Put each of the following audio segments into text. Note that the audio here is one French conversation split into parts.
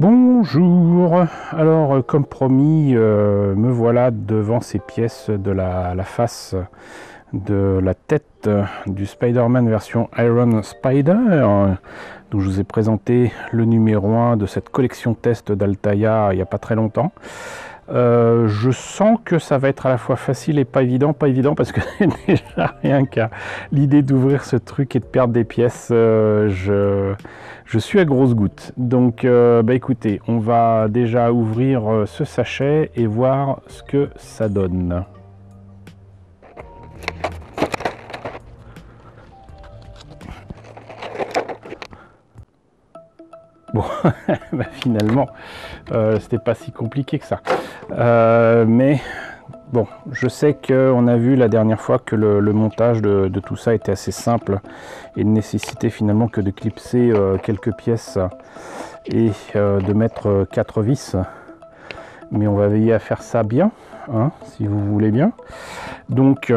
Bonjour, alors comme promis, me voilà devant ces pièces de la face de la tête du Spider-Man version Iron Spider, dont je vous ai présenté le numéro 1 de cette collection test d'Altaïa il n'y a pas très longtemps. Je sens que ça va être à la fois facile et pas évident parce que déjà rien qu'à l'idée d'ouvrir ce truc et de perdre des pièces, je suis à grosses gouttes. Donc écoutez, on va déjà ouvrir ce sachet et voir ce que ça donne. Bon, finalement, c'était pas si compliqué que ça. Mais bon, je sais qu'on a vu la dernière fois que le montage de tout ça était assez simple et ne nécessitait finalement que de clipser quelques pièces et de mettre 4 vis. Mais on va veiller à faire ça bien, hein, si vous voulez bien. Donc,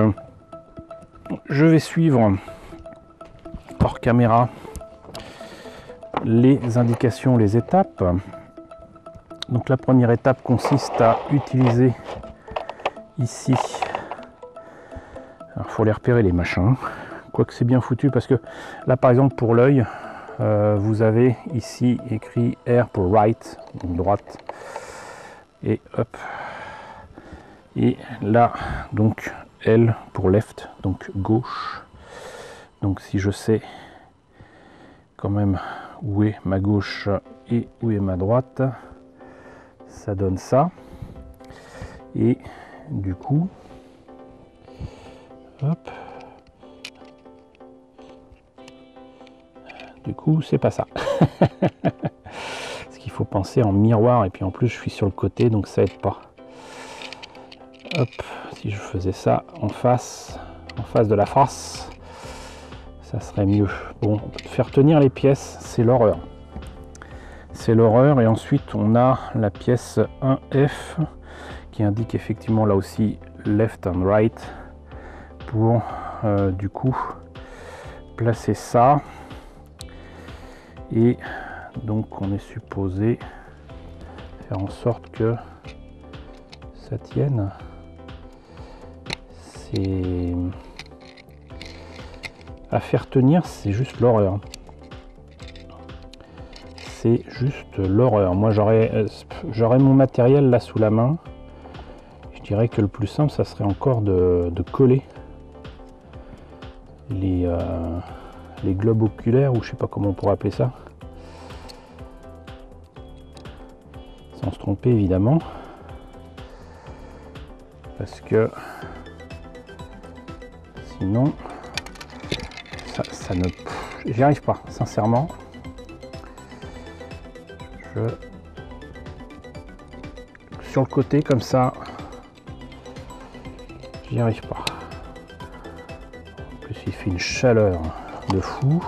je vais suivre hors caméra les indications, les étapes. Donc la première étape consiste à utiliser ici, alors faut les repérer les machins, quoique c'est bien foutu parce que là par exemple pour l'œil, vous avez ici écrit R pour right, donc droite, et hop, et là donc L pour left, donc gauche. Donc si je sais quand même où est ma gauche et où est ma droite, ça donne ça. Et du coup, hop, du coup c'est pas ça. Parce qu'il faut penser en miroir, et puis en plus je suis sur le côté, donc ça aide pas. Hop, si je faisais ça en face de la face, ça serait mieux. Bon, faire tenir les pièces, c'est l'horreur. C'est l'horreur. Et ensuite on a la pièce 1F qui indique effectivement là aussi left and right pour du coup placer ça. Et donc on est supposé faire en sorte que ça tienne. C'est à faire tenir, c'est juste l'horreur. C'est juste l'horreur. Moi j'aurais mon matériel là sous la main. Je dirais que le plus simple ça serait encore de coller les globes oculaires, ou je sais pas comment on pourrait appeler ça, sans se tromper évidemment, parce que sinon ça ne, j'y arrive pas sincèrement. Sur le côté comme ça, j'y arrive pas. En plus il fait une chaleur de fou.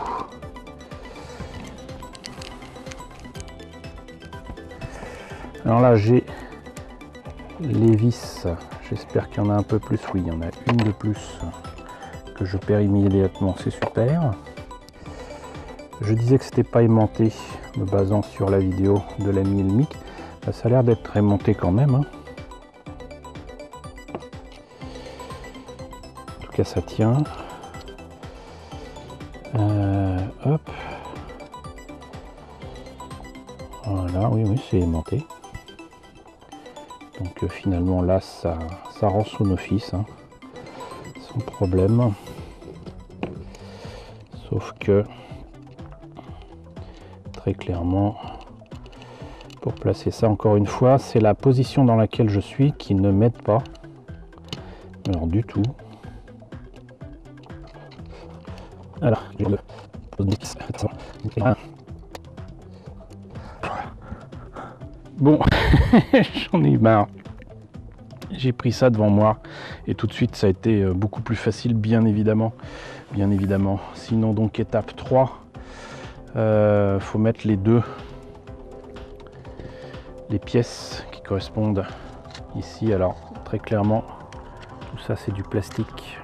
Alors là j'ai les vis, j'espère qu'il y en a un peu plus. Oui, il y en a une de plus que je perds immédiatement, c'est super. Je disais que c'était pas aimanté, me basant sur la vidéo de l'ami Elmic. Ça a l'air d'être aimanté quand même, hein. En tout cas ça tient. Hop. Voilà, oui, c'est aimanté. Donc finalement là ça rend son office, hein, sans problème. Sauf que très clairement, pour placer ça, encore une fois, c'est la position dans laquelle je suis qui ne m'aide pas. Alors du tout. Alors, je le pose. Bon, j'en ai marre. J'ai pris ça devant moi et tout de suite ça a été beaucoup plus facile, bien évidemment. Sinon donc étape 3, faut mettre les pièces qui correspondent ici. Alors très clairement tout ça c'est du plastique.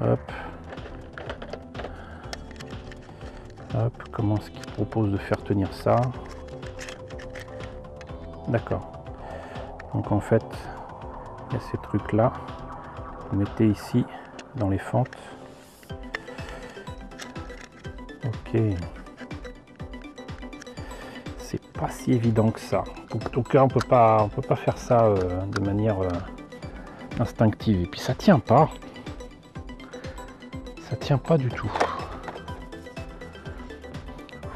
Hop, comment est-ce qu'il propose de faire tenir ça. D'accord. Donc en fait, il y a ces trucs là. Vous mettez ici dans les fentes. Ok. C'est pas si évident que ça. En tout cas, on peut pas faire ça de manière instinctive. Et puis ça tient pas. Ça tient pas du tout.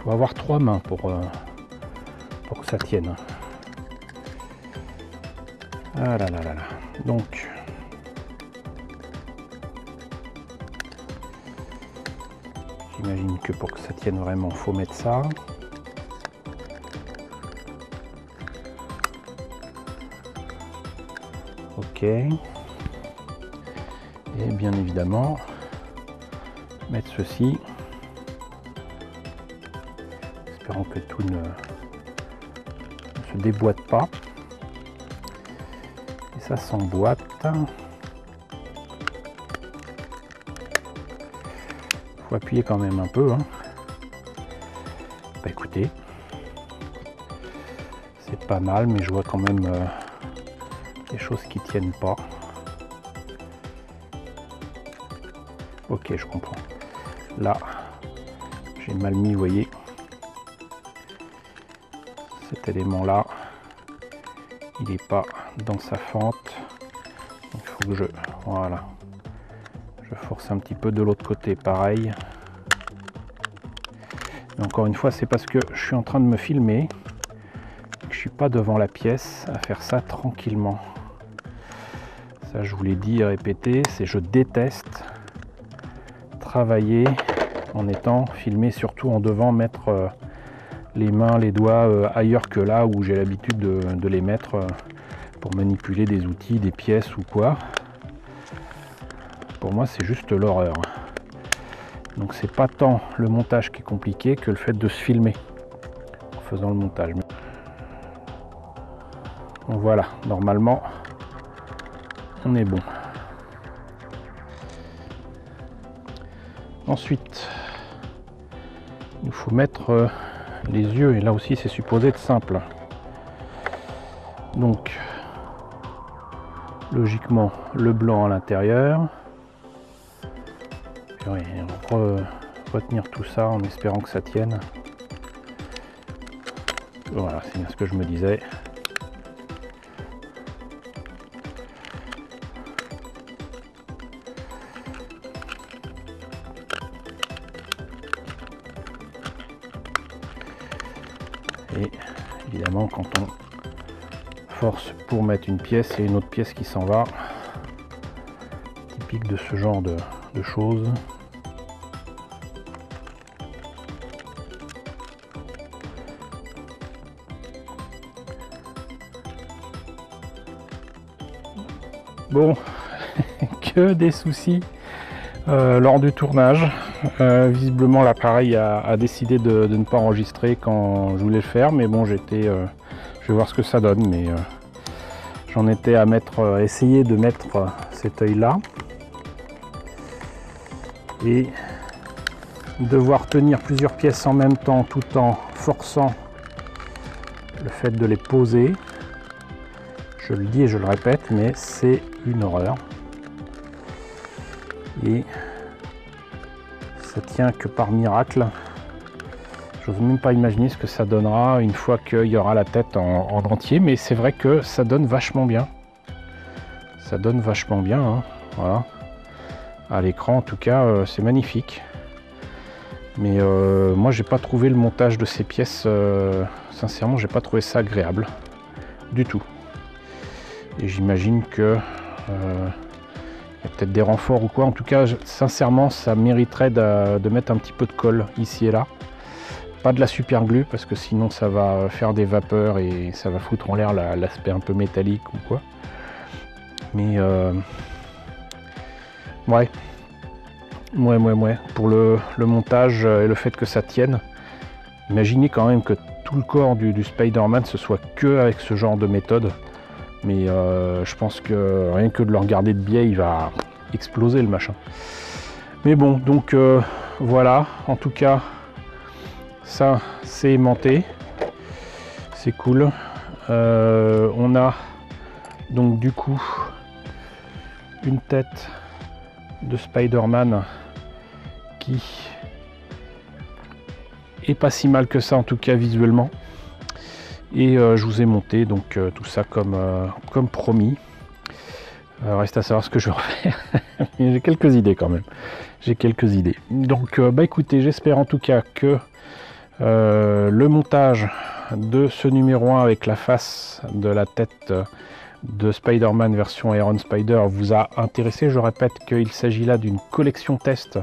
Faut avoir 3 mains pour que ça tienne. Ah là là là là. Donc j'imagine que pour que ça tienne vraiment, faut mettre ça. Ok. Et bien évidemment, mettre ceci. Espérons que tout ne se déboîte pas. Et ça s'emboîte. Faut appuyer quand même un peu. Hein. Bah écoutez, c'est pas mal, mais je vois quand même des choses qui tiennent pas. Ok, je comprends. Là, j'ai mal mis, vous voyez. Cet élément-là, il n'est pas dans sa fente. Donc, il faut que voilà. Je force un petit peu de l'autre côté, pareil. Et encore une fois, c'est parce que je suis en train de me filmer. Que je suis pas devant la pièce à faire ça tranquillement. Ça, je vous l'ai dit et répété, c'est je déteste travailler en étant filmé, surtout en devant mettre les mains, les doigts ailleurs que là où j'ai l'habitude de les mettre pour manipuler des outils, des pièces ou quoi. Pour moi, c'est juste l'horreur. Donc c'est pas tant le montage qui est compliqué que le fait de se filmer en faisant le montage. Donc voilà, normalement, on est bon. Ensuite, il nous faut mettre les yeux, et là aussi c'est supposé être simple. Donc, logiquement, le blanc à l'intérieur. Retenir tout ça en espérant que ça tienne. Voilà, c'est bien ce que je me disais. Et évidemment, quand on force pour mettre une pièce, il y a une autre pièce qui s'en va. Typique de ce genre de choses. Bon, que des soucis lors du tournage. Visiblement l'appareil a décidé de ne pas enregistrer quand je voulais le faire, mais bon, je vais voir ce que ça donne, mais j'en étais à essayer de mettre cet œil là et devoir tenir plusieurs pièces en même temps tout en forçant le fait de les poser. Je le dis et je le répète, mais c'est une horreur. Et ça tient que par miracle. J'ose même pas imaginer ce que ça donnera une fois qu'il y aura la tête en entier, mais c'est vrai que ça donne vachement bien. Ça donne vachement bien, hein. Voilà. À l'écran, en tout cas, c'est magnifique. Mais moi, j'ai pas trouvé le montage de ces pièces, sincèrement, j'ai pas trouvé ça agréable du tout. Et j'imagine que y a peut-être des renforts ou quoi. En tout cas, sincèrement, ça mériterait de mettre un petit peu de colle ici et là. Pas de la super glue, parce que sinon ça va faire des vapeurs et ça va foutre en l'air l'aspect un peu métallique ou quoi. Mais ouais. Pour le montage et le fait que ça tienne, imaginez quand même que tout le corps du Spider-Man ce soit que avec ce genre de méthode. Mais je pense que rien que de le regarder de biais, il va exploser le machin. Mais bon, donc voilà, en tout cas, ça c'est aimanté, c'est cool. On a donc du coup une tête de Spider-Man qui est pas si mal que ça, en tout cas visuellement. Et je vous ai monté donc tout ça comme promis. Reste à savoir ce que je vais refaire. J'ai quelques idées quand même. J'ai quelques idées. Donc bah écoutez, j'espère en tout cas que le montage de ce numéro 1 avec la face de la tête de Spider-Man version Iron Spider vous a intéressé. Je répète qu'il s'agit là d'une collection test.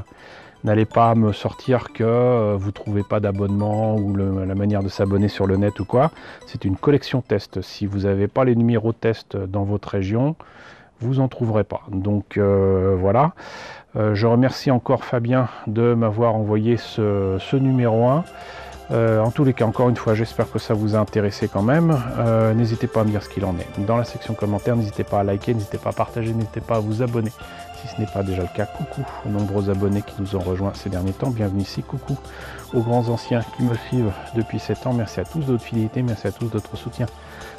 N'allez pas me sortir que vous trouvez pas d'abonnement ou la manière de s'abonner sur le net ou quoi. C'est une collection test. Si vous n'avez pas les numéros test dans votre région, vous en trouverez pas. Donc voilà. Je remercie encore Fabien de m'avoir envoyé ce numéro 1. En tous les cas, encore une fois, j'espère que ça vous a intéressé quand même. N'hésitez pas à me dire ce qu'il en est dans la section commentaires. N'hésitez pas à liker, n'hésitez pas à partager, n'hésitez pas à vous abonner si ce n'est pas déjà le cas. Coucou aux nombreux abonnés qui nous ont rejoints ces derniers temps. Bienvenue ici. Coucou aux grands anciens qui me suivent depuis 7 ans. Merci à tous de votre fidélité, merci à tous de votre soutien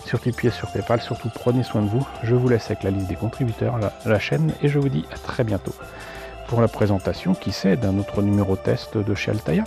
sur Tipeee et sur Paypal. Surtout, prenez soin de vous. Je vous laisse avec la liste des contributeurs à la chaîne et je vous dis à très bientôt pour la présentation, qui sait, d'un autre numéro test de chez Altaïa.